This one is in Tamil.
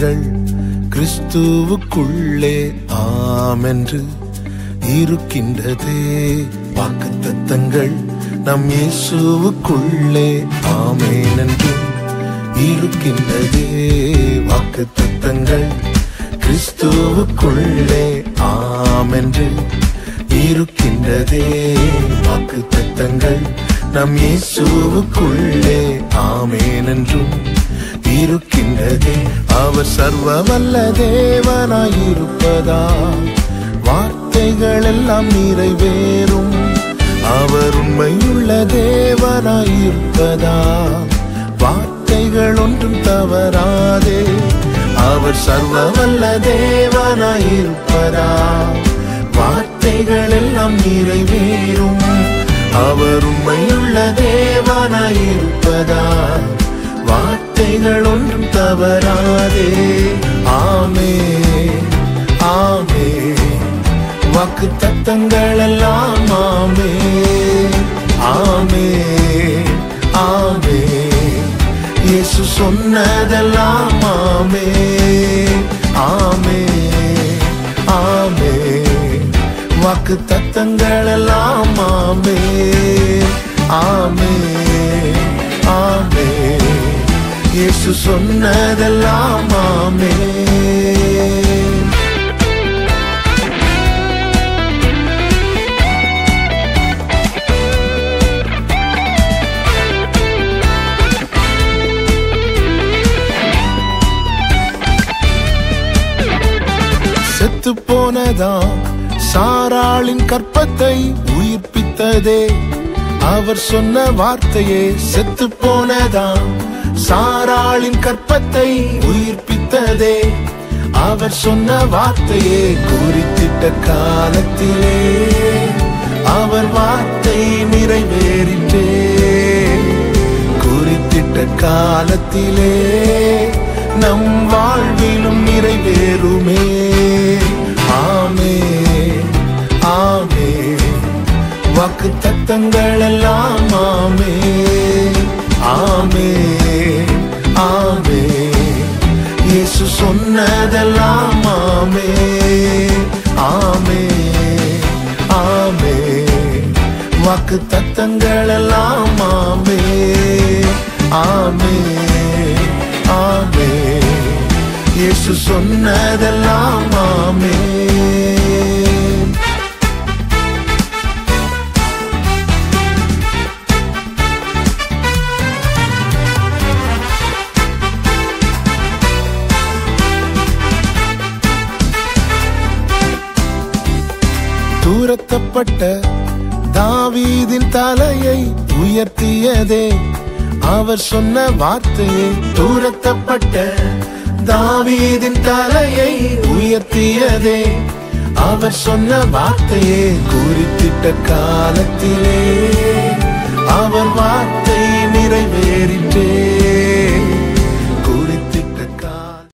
தத்தங்கள் கிறிஸ்துவுக்குள்ளே ஆமென்று இருக்கின்றதே. வாக்கு தத்தங்கள் நம் இயேசுவுக்குள்ளே ஆமென் என்றும் இருக்கின்றதே. வாக்கு தத்தங்கள் கிறிஸ்துவுக்குள்ளே ஆமென்று இருக்கின்றதே. வாக்கு தத்தங்கள் நம் இயேசுவுக்குள்ளே ஆமென் என்றும் இருக்கின்றதே. அவர் சர்வ வல்ல தேவனாயிருப்பதால் வார்த்தைகள் எல்லாம் நிறைவேறும். அவர் உண்மையுள்ள தேவனாயிருப்பதால் வார்த்தைகள் ஒன்றும் தவறாதே. அவர் சர்வ வல்ல தேவனாயிருப்பதால் வார்த்தைகள் எல்லாம் நிறைவேறும். அவர் உண்மையுள்ள தேவனாயிருப்பதால் வார்த்தைகள் ஒன்றும் தவறாதே. ஆமென் ஆமென். வாக்கு தத்தங்கள் எல்லாம் ஆமென் ஆமென் ஆமென். இயேசு சொன்னதெல்லாம் ஆமென் ஆமென் ஆமென். வாக்கு தத்தங்கள் எல்லாம் ஆமென் ஆமென் ஆமென். இயேசு சொன்னதெல்லாம் ஆமென். செத்து போனதாம் சாராளின் கற்பத்தை உயிர்ப்பித்ததே. அவர் சொன்ன வார்த்தையே செத்து போனதாம் சாராளின் கற்பத்தை உயிர்ப்பித்ததே. அவர் சொன்ன வார்த்தையே குறித்திட்ட காலத்திலே அவர் வார்த்தை நிறைவேறிற்றே. குறித்திட்ட காலத்திலே நம் வாழ்விலும் நிறைவேறுமே. ஆமென் ஆமென். வாக்கு தத்தங்கள் எல்லாம் ஆமென் ஆமென் ஆமென். இயேசு சொன்னதெல்லாம் ஆமென் ஆமென் ஆமென். வாக்கு தத்தங்கள் எல்லாம் ஆமென் ஆமென் ஆமென். இயேசு சொன்னதெல்லாம் ஆமென். துரத்தப்பட்ட தாவீதின் தலையை உயர்த்தியதே. அவர் சொன்ன வார்த்தையை துரத்தப்பட்ட தாவீதின் தலையை உயர்த்தியதே. அவர் சொன்ன வார்த்தையை குறித்திட்ட காலத்திலே அவர் வார்த்தை நிறைவேறிற்றே.